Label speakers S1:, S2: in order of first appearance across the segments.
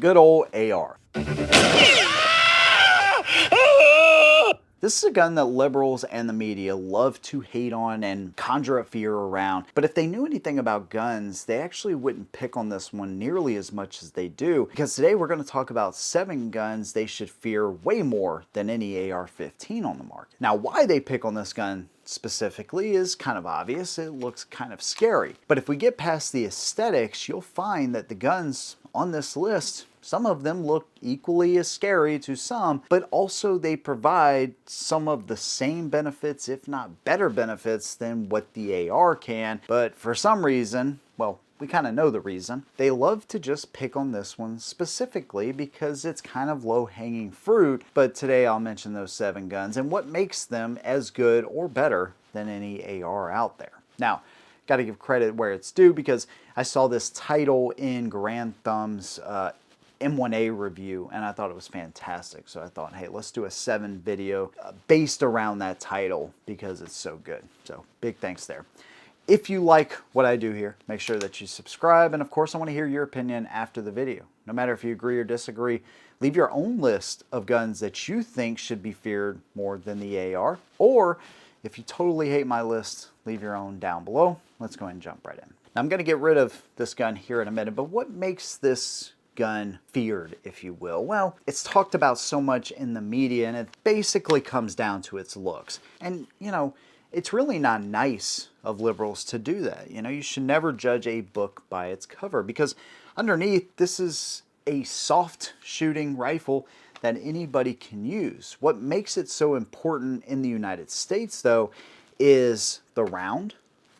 S1: good old AR. This is a gun that liberals and the media love to hate on and conjure up fear around, but if they knew anything about guns, they actually wouldn't pick on this one nearly as much as they do, because today we're going to talk about 7 guns they should fear way more than any AR-15 on the market. Now, why they pick on this gun specifically is kind of obvious. It looks kind of scary. But if we get past the aesthetics, you'll find that the guns on this list, some of them look equally as scary to some, but also they provide some of the same benefits, if not better benefits, than what the AR can. But for some reason, well, we kind of know the reason. They love to just pick on this one specifically because it's kind of low-hanging fruit. But today I'll mention those 7 guns and what makes them as good or better than any AR out there. Now, got to give credit where it's due because I saw this title in Grand Thumb's M1A review and I thought it was fantastic. So I thought, hey, let's do a 7 video based around that title because it's so good. So big thanks there. If you like what I do here, make sure that you subscribe. And of course, I want to hear your opinion after the video. No matter if you agree or disagree, leave your own list of guns that you think should be feared more than the AR. Or if you totally hate my list, leave your own down below. Let's go ahead and jump right in. Now, I'm going to get rid of this gun here in a minute, but what makes this gun feared, if you will? Well, it's talked about so much in the media, and it basically comes down to its looks. And, you know, it's really not nice of liberals to do that. You know, you should never judge a book by its cover because underneath, this is a soft shooting rifle that anybody can use. What makes it so important in the United States, though, is the round,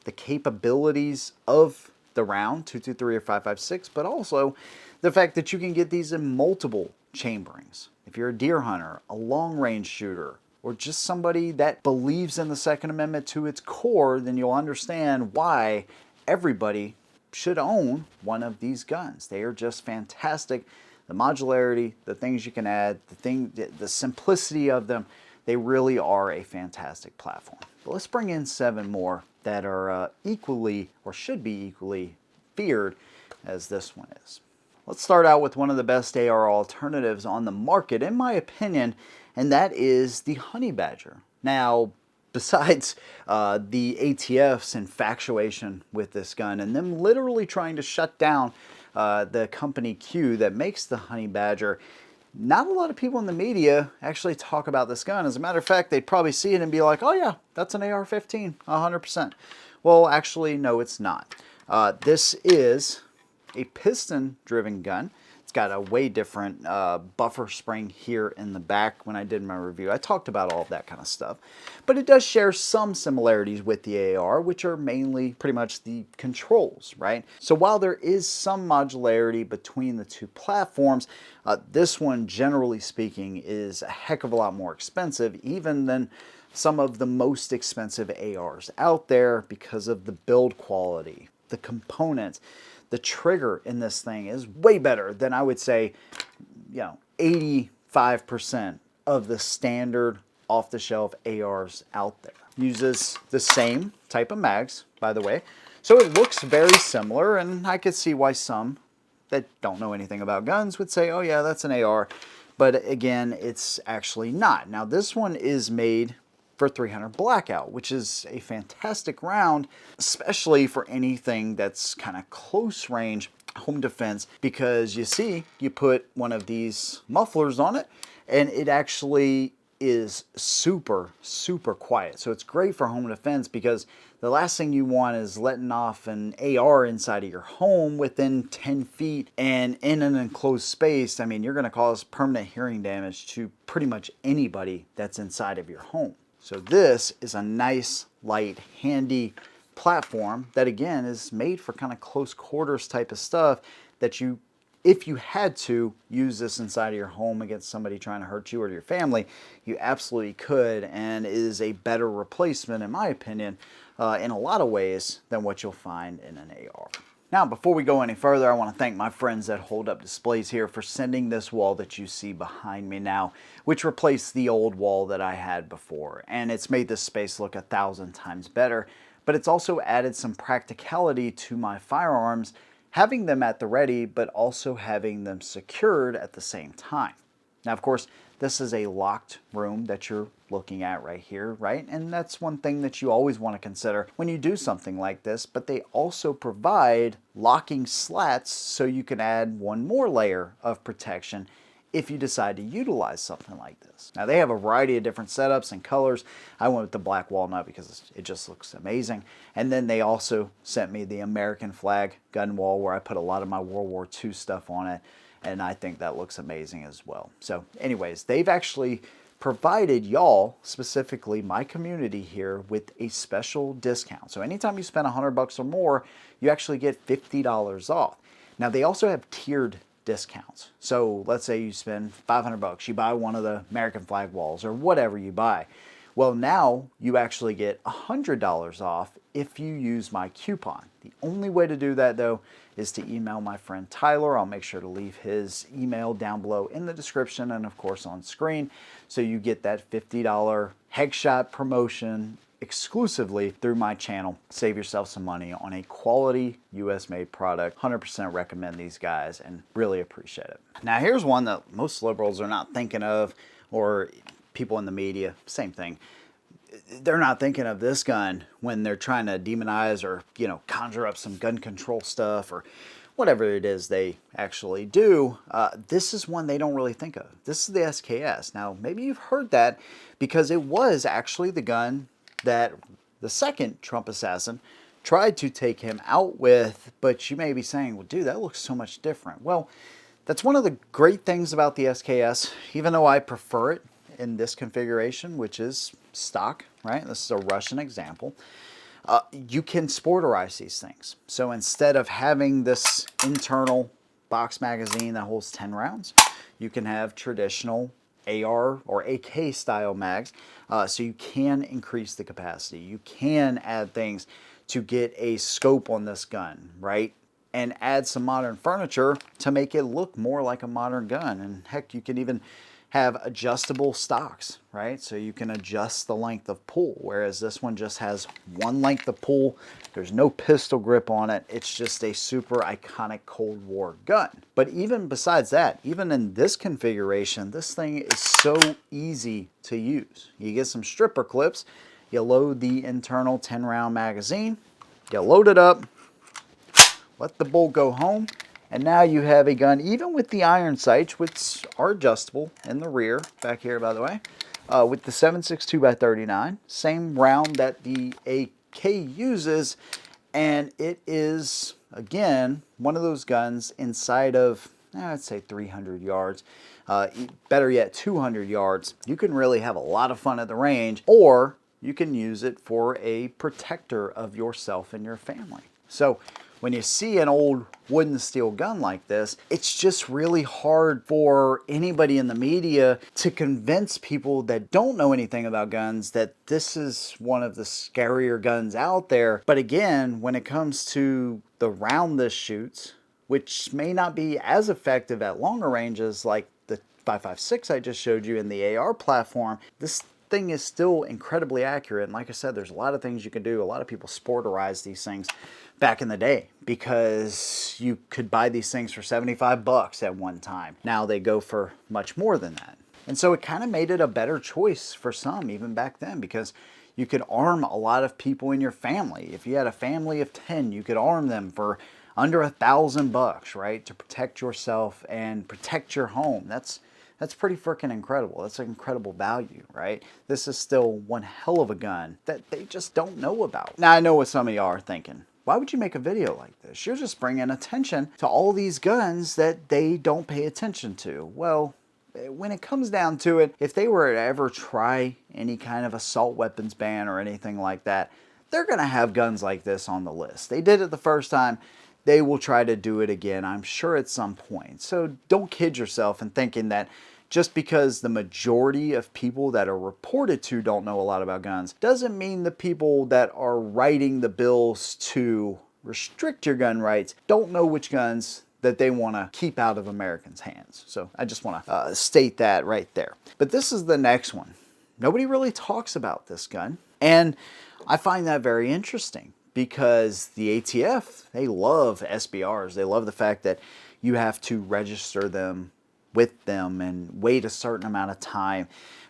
S1: the capabilities of the round, 223 or 5.56, but also the fact that you can get these in multiple chamberings. If you're a deer hunter, a long-range shooter, or just somebody that believes in the Second Amendment to its core, then you'll understand why everybody should own one of these guns. They are just fantastic. The modularity, the things you can add, the simplicity of them, they really are a fantastic platform. But let's bring in 7 more that are equally, or should be equally, feared as this one is. Let's start out with one of the best AR alternatives on the market, in my opinion, and that is the Honey Badger. Now, besides the ATF's infatuation with this gun and them literally trying to shut down the company Q that makes the Honey Badger, not a lot of people in the media actually talk about this gun. As a matter of fact, they'd probably see it and be like, oh yeah, that's an AR-15, 100%. Well, actually, no, it's not. This is a piston-driven gun. It's got a way different buffer spring here in the back. When I did my review, I talked about all of that kind of stuff. But it does share some similarities with the AR, which are mainly pretty much the controls, right? So while there is some modularity between the two platforms, this one, generally speaking, is a heck of a lot more expensive, even than some of the most expensive ARs out there because of the build quality, the components. The trigger in this thing is way better than, I would say, 85% of the standard off-the-shelf ARs out there. Uses the same type of mags, by the way. So it looks very similar, and I could see why some that don't know anything about guns would say, oh yeah, that's an AR. But again, it's actually not. Now, this one is made for 300 Blackout, which is a fantastic round, especially for anything that's kind of close range home defense, because you see, you put one of these mufflers on it and it actually is super, super quiet. So it's great for home defense because the last thing you want is letting off an AR inside of your home within 10 feet and in an enclosed space. I mean, you're going to cause permanent hearing damage to pretty much anybody that's inside of your home. So this is a nice, light, handy platform that, again, is made for kind of close quarters type of stuff that you, if you had to use this inside of your home against somebody trying to hurt you or your family, you absolutely could, and is a better replacement, in my opinion, in a lot of ways than what you'll find in an AR. Now, before we go any further, I want to thank my friends at Hold Up Displays here for sending this wall that you see behind me now, which replaced the old wall that I had before. And it's made this space look 1,000 times better, but it's also added some practicality to my firearms, having them at the ready, but also having them secured at the same time. Now, of course, this is a locked room that you're looking at right here, right? And that's one thing that you always want to consider when you do something like this, but they also provide locking slats so you can add one more layer of protection if you decide to utilize something like this. Now, they have a variety of different setups and colors. I went with the black walnut because it just looks amazing. And then they also sent me the American flag gun wall where I put a lot of my World War II stuff on it, and I think that looks amazing as well. So anyways, they've actually provided y'all, specifically my community here, with a special discount. So anytime you spend $100 or more, you actually get $50 off. Now, they also have tiered discounts. So let's say you spend $500, you buy one of the American flag walls or whatever you buy. Well, now you actually get $100 off if you use my coupon. The only way to do that, though, is to email my friend Tyler. I'll make sure to leave his email down below in the description and, of course, on screen. So you get that $50 headshot promotion exclusively through my channel. Save yourself some money on a quality US made product. 100% recommend these guys and really appreciate it. Now, here's one that most liberals are not thinking of, or people in the media, same thing. They're not thinking of this gun when they're trying to demonize or, you know, conjure up some gun control stuff or whatever it is they actually do. This is one they don't really think of. This is the SKS. Now, maybe you've heard that because it was actually the gun that the second Trump assassin tried to take him out with, but you may be saying, well, dude, that looks so much different. Well, that's one of the great things about the SKS, even though I prefer it in this configuration, which is stock, right? This is a Russian example. You can sporterize these things. So instead of having this internal box magazine that holds 10 rounds, you can have traditional AR or AK style mags. So you can increase the capacity. You can add things to get a scope on this gun, right? And add some modern furniture to make it look more like a modern gun. And heck, you can even have adjustable stocks, right? So you can adjust the length of pull, whereas this one just has one length of pull. There's no pistol grip on it. It's just a super iconic Cold War gun. But even besides that, even in this configuration, this thing is so easy to use. You get some stripper clips, you load the internal 10-round magazine, you load it up, let the bolt go home, and now you have a gun, even with the iron sights, which are adjustable in the rear, back here by the way, with the 7.62x39, same round that the AK uses, and it is, again, one of those guns inside of, I'd say 300 yards, better yet 200 yards. You can really have a lot of fun at the range, or you can use it for a protector of yourself and your family. So when you see an old wooden steel gun like this, it's just really hard for anybody in the media to convince people that don't know anything about guns that this is one of the scarier guns out there. But again, when it comes to the round this shoots, which may not be as effective at longer ranges like the 5.56 I just showed you in the AR platform, this thing is still incredibly accurate. And like I said, there's a lot of things you can do. A lot of people sporterize these things back in the day because you could buy these things for 75 bucks at one time. Now they go for much more than that. And so it kind of made it a better choice for some even back then, because you could arm a lot of people in your family. If you had a family of 10, you could arm them for under $1,000, right? To protect yourself and protect your home. That's pretty freaking incredible. That's an incredible value, right? This is still one hell of a gun that they just don't know about. Now, I know what some of y'all are thinking. Why would you make a video like this? You're just bringing attention to all these guns that they don't pay attention to. Well, when it comes down to it, if they were to ever try any kind of assault weapons ban or anything like that, they're going to have guns like this on the list. They did it the first time. They will try to do it again, I'm sure, at some point. So don't kid yourself in thinking that just because the majority of people that are reported to don't know a lot about guns doesn't mean the people that are writing the bills to restrict your gun rights don't know which guns that they want to keep out of Americans' hands. So I just want to state that right there. But this is the next one. Nobody really talks about this gun, and I find that very interesting because the ATF, they love SBRs. They love the fact that you have to register them with them and wait a certain amount of time.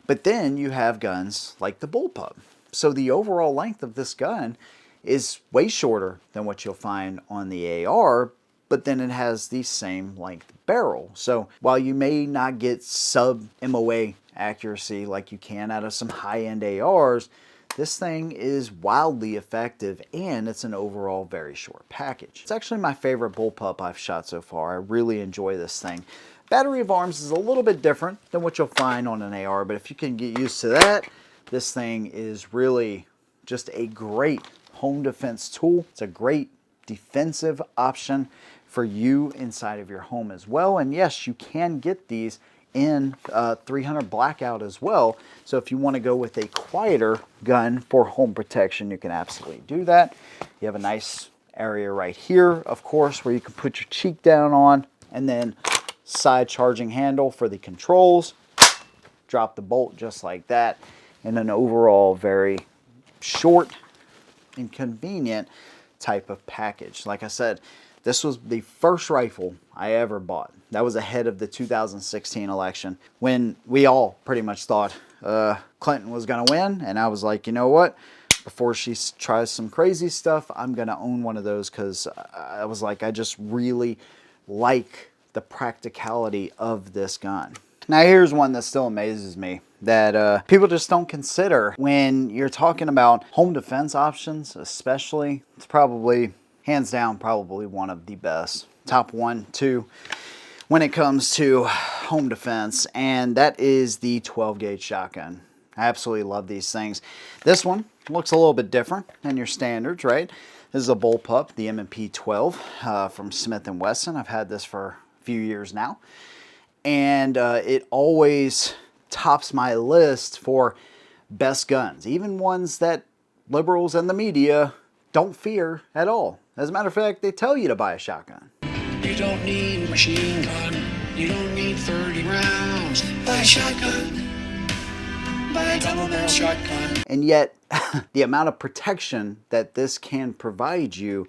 S1: But then you have guns like the Bullpup. So the overall length of this gun is way shorter than what you'll find on the AR, but then it has the same length barrel. So while you may not get sub MOA accuracy like you can out of some high-end ARs, this thing is wildly effective, and it's an overall very short package. It's actually my favorite Bullpup I've shot so far. I really enjoy this thing. Battery of arms is a little bit different than what you'll find on an AR, but if you can get used to that, this thing is really just a great home defense tool. It's a great defensive option for you inside of your home as well. And yes, you can get these in 300 blackout as well. So if you want to go with a quieter gun for home protection, you can absolutely do that. You have a nice area right here, of course, where you can put your cheek down on, and then side charging handle for the controls. Drop the bolt just like that, and an overall very short and convenient type of package. Like I said, this was the first rifle I ever bought. That was ahead of the 2016 election, when we all pretty much thought Clinton was going to win. And I was like, you know what? Before she tries some crazy stuff, I'm going to own one of those, because I was like, I just really like the practicality of this gun. Now here's one that still amazes me that people just don't consider when you're talking about home defense options, especially. It's probably, hands down, probably one of the best. Top 1, 2 when it comes to home defense, and that is the 12 gauge shotgun. I absolutely love these things. This one looks a little bit different than your standards, right? This is a Bullpup, the M&P 12 from Smith & Wesson. I've had this for a few years now, and it always tops my list for best guns, even ones that liberals and the media don't fear at all. As a matter of fact, they tell you to buy a shotgun.
S2: You don't need a machine gun. You don't need 30 rounds. Buy a shotgun. Buy a double barrel shotgun.
S1: And yet, the amount of protection that this can provide you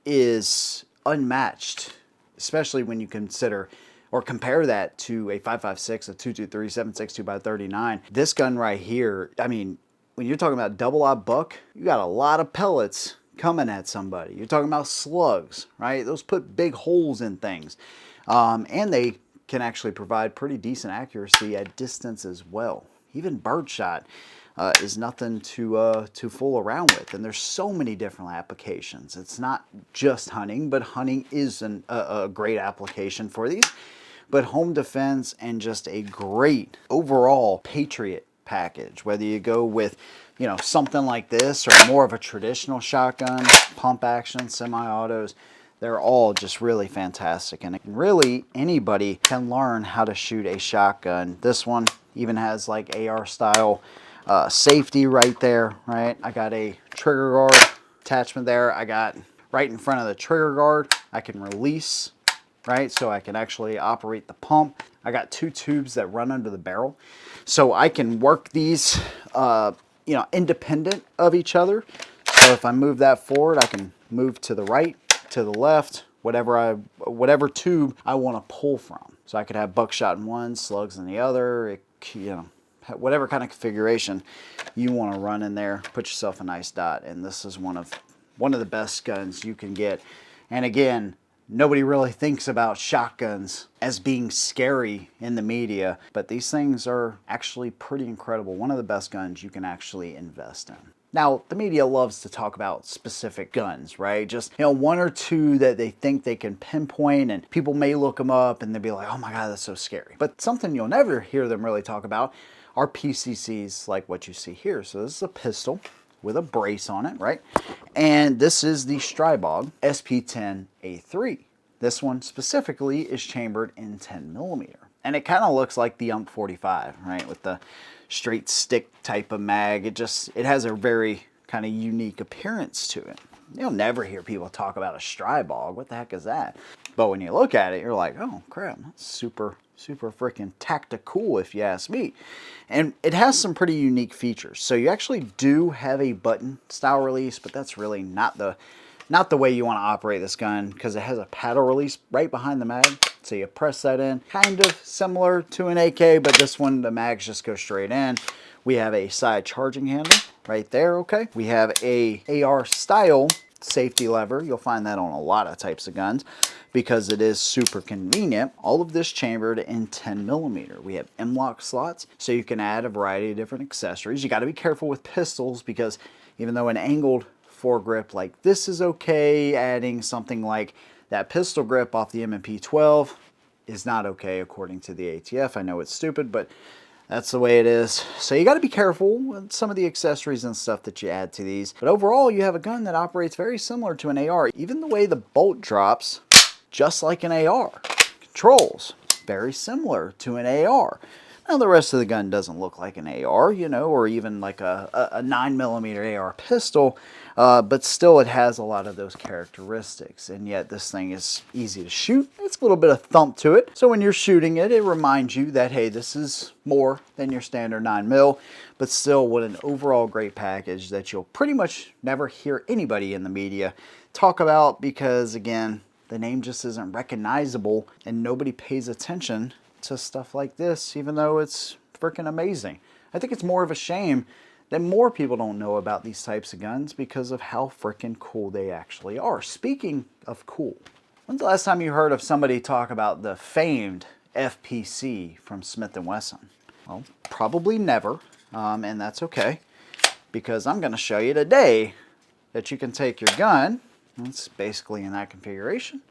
S1: is unmatched, especially when you consider or compare that to a 5.56, a 223, 7.62 by 39. This gun right here, I mean, when you're talking about double-aught buck, you got a lot of pellets coming at somebody. You're talking about slugs, right? Those put big holes in things. And they can actually provide pretty decent accuracy at distance as well. Even birdshot is nothing to fool around with. And there's so many different applications. It's not just hunting, but hunting is a great application for these. But home defense and just a great overall Patriot package, whether you go with, you know, something like this or more of a traditional shotgun, pump action, semi-autos, they're all just really fantastic. And really anybody can learn how to shoot a shotgun. This one even has like AR style safety right there, right? I got a trigger guard attachment there. I got right in front of the trigger guard, I can release, right? So I can actually operate the pump. I got 2 tubes that run under the barrel. So I can work these, you know, independent of each other. So if I move that forward, I can move to the right, to the left, whatever tube I want to pull from. So I could have buckshot in one, slugs in the other, you know, whatever kind of configuration you want to run in there, put yourself a nice dot. And this is one of the best guns you can get. And again, nobody really thinks about shotguns as being scary in the media, but these things are actually pretty incredible. One of the best guns you can actually invest in. Now, the media loves to talk about specific guns, right? Just, you know, 1 or 2 that they think they can pinpoint, and people may look them up and they'll be like, oh my God, that's so scary. But something you'll never hear them really talk about are PCCs like what you see here. So this is a pistol with a brace on it, right? And this is the Stribog SP10A3. This one specifically is chambered in 10mm. And it kind of looks like the UMP45, right? With the straight stick type of mag. It has a very kind of unique appearance to it. You'll never hear people talk about a Stribog. What the heck is that? But when you look at it, you're like, oh crap, that's super freaking tactical if you ask me. And it has some pretty unique features. So you actually do have a button style release, but that's really not the way you want to operate this gun, because it has a paddle release right behind the mag. So you press that in, kind of similar to an AK, but this one, the mags just go straight in. We have a side charging handle right there, okay? We have a AR style safety lever. You'll find that on a lot of types of guns because it is super convenient. All of this chambered in 10mm. We have M-lock slots, so you can add a variety of different accessories. You got to be careful with pistols, because even though an angled foregrip like this is okay, adding something like that pistol grip off the M&P 12 is not okay according to the ATF. I know it's stupid, but that's the way it is. So you got to be careful with some of the accessories and stuff that you add to these. But overall, you have a gun that operates very similar to an AR. Even the way the bolt drops, just like an AR. Controls, very similar to an AR. Now the rest of the gun doesn't look like an AR, you know, or even like a 9mm AR pistol, but still it has a lot of those characteristics, and yet this thing is easy to shoot. It's a little bit of thump to it, so when you're shooting it, it reminds you that, hey, this is more than your standard 9mm, but still what an overall great package that you'll pretty much never hear anybody in the media talk about, because again, the name just isn't recognizable and nobody pays attention to stuff like this, even though it's freaking amazing. I think it's more of a shame that more people don't know about these types of guns because of how freaking cool they actually are. Speaking of cool, when's the last time you heard of somebody talk about the famed FPC from Smith & Wesson? Well, probably never, and that's okay, because I'm going to show you today that you can take your gun, it's basically in that configuration,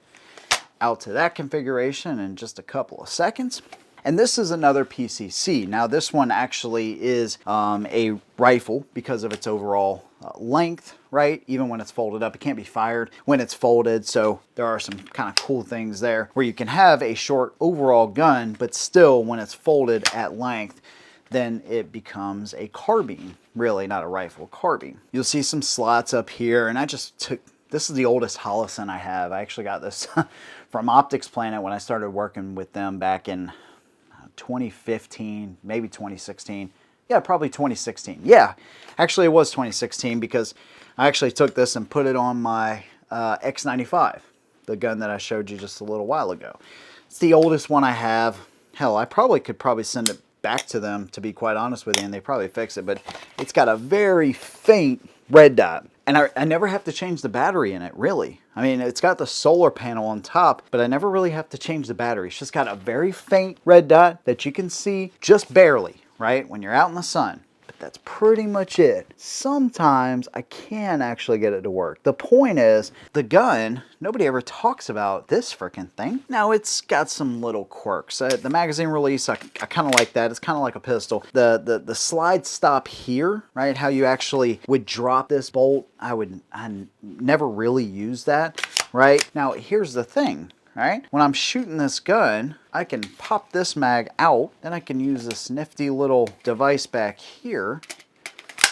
S1: out to that configuration in just a couple of seconds. And this is another PCC. Now this one actually is a rifle because of its overall length, right? Even when it's folded up, it can't be fired when it's folded. So there are some kind of cool things there where you can have a short overall gun, but still when it's folded at length, then it becomes a carbine. Really, not a rifle, carbine. You'll see some slots up here, and I just took, this is the oldest Holosun I have. I actually got this from Optics Planet when I started working with them back in 2015, maybe 2016. Yeah, probably 2016. Yeah, actually it was 2016, because I actually took this and put it on my X95, the gun that I showed you just a little while ago. It's the oldest one I have. Hell, I could probably send it back to them, to be quite honest with you, and they probably fix it, but it's got a very faint red dot. And I never have to change the battery in it, really. I mean, it's got the solar panel on top, but I never really have to change the battery. It's just got a very faint red dot that you can see just barely, right, when you're out in the sun. But that's pretty much it. Sometimes I can actually get it to work. The point is, the gun, nobody ever talks about this freaking thing. Now, it's got some little quirks. The magazine release, I kind of like that. It's kind of like a pistol. The slide stop here, right, how you actually would drop this bolt, I never really use that, right? Now, here's the thing. Right? When I'm shooting this gun, I can pop this mag out, then I can use this nifty little device back here,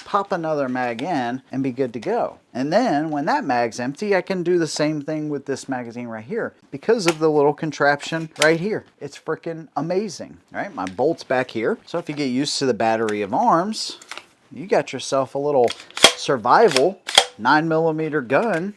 S1: pop another mag in, and be good to go. And then when that mag's empty, I can do the same thing with this magazine right here because of the little contraption right here. It's freaking amazing, right? My bolt's back here. So if you get used to the battery of arms, you got yourself a little survival 9mm gun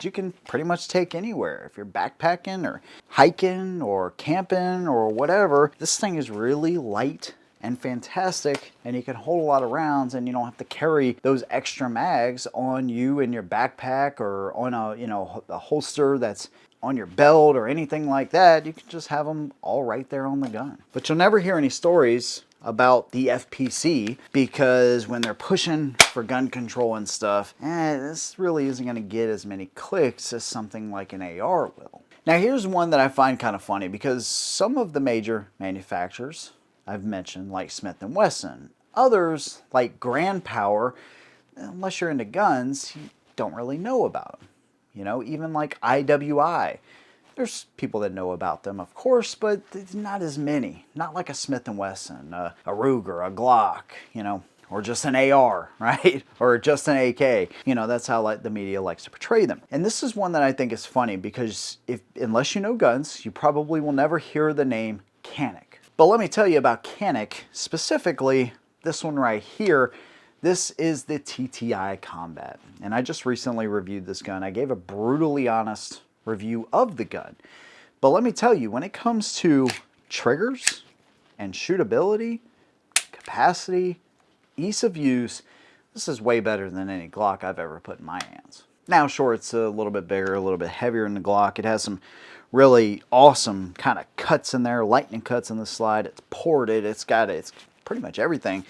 S1: you can pretty much take anywhere. If you're backpacking or hiking or camping or whatever, this thing is really light and fantastic, and you can hold a lot of rounds, and you don't have to carry those extra mags on you in your backpack or on a holster that's on your belt or anything like that. You can just have them all right there on the gun. But you'll never hear any stories about the FPC, because when they're pushing for gun control and stuff, this really isn't going to get as many clicks as something like an AR will. Now here's one that I find kind of funny, because some of the major manufacturers I've mentioned, like Smith & Wesson, others like Grand Power, unless you're into guns, you don't really know about them. You know, even like IWI. There's people that know about them, of course, but not as many. Not like a Smith & Wesson, a Ruger, a Glock, you know. or just an AR, right? Or just an AK. You know, that's how the media likes to portray them. And this is one that I think is funny because unless you know guns, you probably will never hear the name Canik. But let me tell you about Canik, specifically this one right here. This is the TTI Combat. And I just recently reviewed this gun. I gave a brutally honest review of the gun. But let me tell you, when it comes to triggers and shootability, capacity, ease of use, this is way better than any Glock I've ever put in my hands. Now, sure, it's a little bit bigger, a little bit heavier than the Glock. It has some really awesome kind of cuts in there, lightning cuts in the slide. It's ported. It's pretty much everything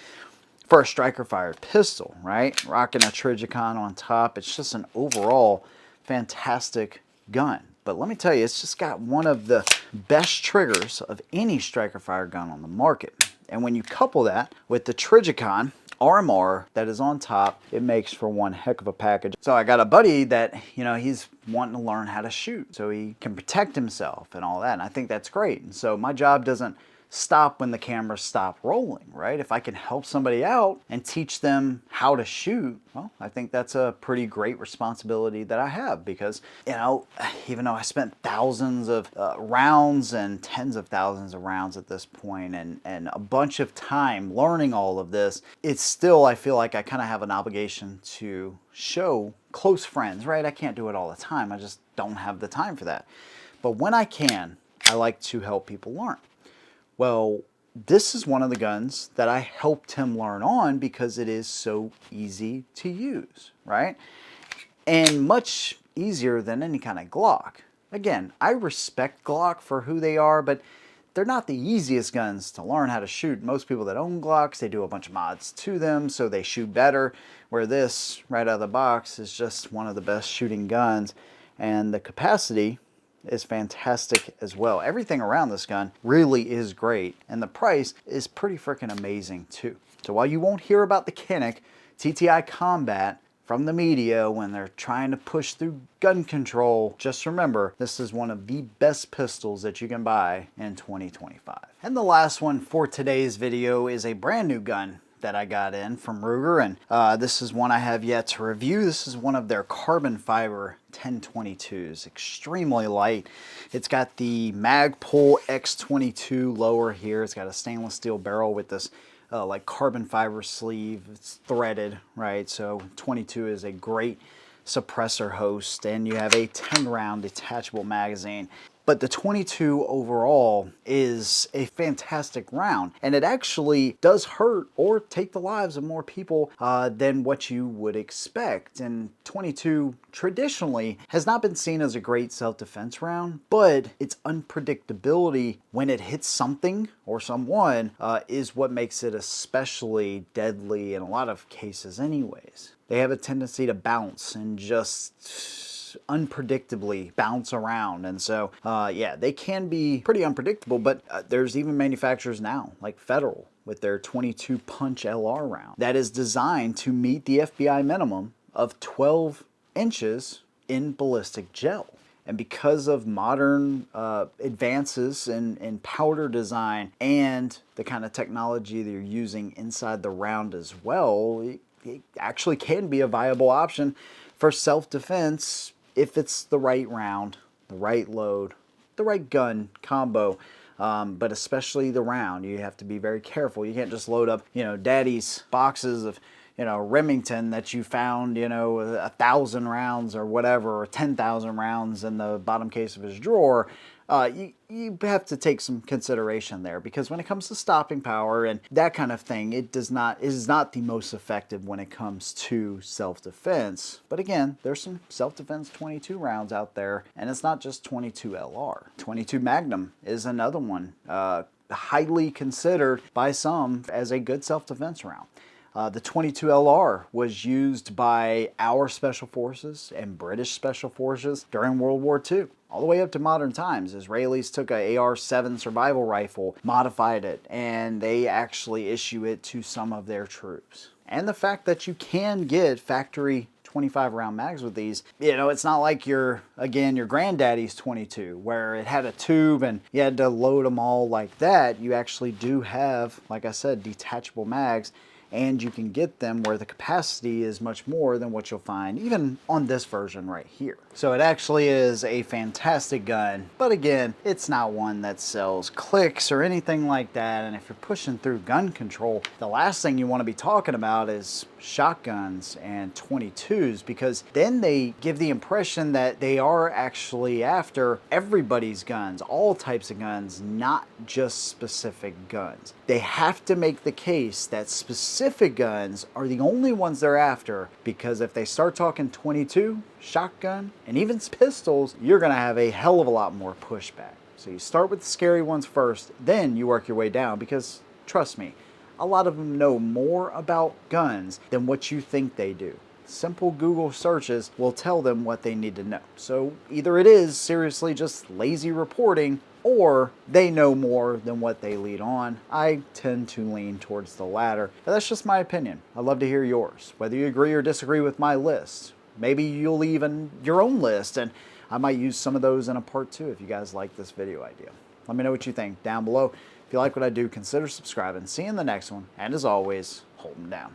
S1: for a striker-fired pistol, right? Rocking a Trigicon on top. It's just an overall fantastic gun. But let me tell you, it's just got one of the best triggers of any striker-fired gun on the market. And when you couple that with the Trigicon RMR that is on top, it makes for one heck of a package. So I got a buddy that, you know, he's wanting to learn how to shoot so he can protect himself and all that. And I think that's great. And so my job doesn't stop when the cameras stop rolling, right? If I can help somebody out and teach them how to shoot, well, I think that's a pretty great responsibility that I have because, you know, even though I spent thousands of rounds and tens of thousands of rounds at this point and a bunch of time learning all of this, it's still, I feel like I kind of have an obligation to show close friends, right? I can't do it all the time. I just don't have the time for that. But when I can, I like to help people learn. Well, this is one of the guns that I helped him learn on because it is so easy to use, right? And much easier than any kind of Glock. Again, I respect Glock for who they are, but they're not the easiest guns to learn how to shoot. Most people that own Glocks, they do a bunch of mods to them so they shoot better, where this, right out of the box, is just one of the best shooting guns. And the capacity is fantastic as well. Everything around this gun really is great, and the price is pretty freaking amazing too. So while you won't hear about the Canik TTI Combat from the media when they're trying to push through gun control, just remember this is one of the best pistols that you can buy in 2025. And the last one for today's video is a brand new gun that I got in from Ruger, and this is one I have yet to review. This is one of their carbon fiber 1022s, extremely light. It's got the Magpul X22 lower here. It's got a stainless steel barrel with this like carbon fiber sleeve. It's threaded, right? So 22 is a great suppressor host, and you have a 10-round detachable magazine. But the 22 overall is a fantastic round, and it actually does hurt or take the lives of more people than what you would expect. And 22 traditionally has not been seen as a great self-defense round, but its unpredictability when it hits something or someone is what makes it especially deadly in a lot of cases anyways. They have a tendency to bounce and just unpredictably bounce around, and so yeah, they can be pretty unpredictable. But there's even manufacturers now like Federal with their 22 punch LR round that is designed to meet the FBI minimum of 12 inches in ballistic gel. And because of modern advances in powder design and the kind of technology they're using inside the round as well, it actually can be a viable option for self-defense if it's the right round, the right load, the right gun combo, but especially the round. You have to be very careful. You can't just load up, you know, daddy's boxes of, you know, Remington that you found, you know, 1,000 rounds or whatever, or 10,000 rounds in the bottom case of his drawer. You have to take some consideration there, because when it comes to stopping power and that kind of thing, it is not the most effective when it comes to self-defense. But again, there's some self-defense 22 rounds out there, and it's not just 22 LR. 22 Magnum is another one, highly considered by some as a good self-defense round. The 22 LR was used by our Special Forces and British Special Forces during World War II. All the way up to modern times. Israelis took a AR-7 survival rifle, modified it, and they actually issue it to some of their troops. And the fact that you can get factory 25 round mags with these, you know, it's not like your granddaddy's 22 where it had a tube and you had to load them all like that. You actually do have, like I said, detachable mags. and you can get them where the capacity is much more than what you'll find even on this version right here. So it actually is a fantastic gun, but again, it's not one that sells clicks or anything like that. And if you're pushing through gun control, the last thing you want to be talking about is shotguns and 22s, because then they give the impression that they are actually after everybody's guns, all types of guns, not just specific guns. They have to make the case that specific guns are the only ones they're after, because if they start talking 22, shotgun, and even pistols, you're going to have a hell of a lot more pushback. So you start with the scary ones first, then you work your way down, because trust me, a lot of them know more about guns than what you think they do. Simple Google searches will tell them what they need to know. So either it is seriously just lazy reporting, or they know more than what they lead on. I tend to lean towards the latter, but that's just my opinion. I'd love to hear yours, whether you agree or disagree with my list. Maybe you'll leave in your own list, and I might use some of those in a part 2 if you guys like this video idea. Let me know what you think down below. If you like what I do, consider subscribing. See you in the next one, and as always, hold them down.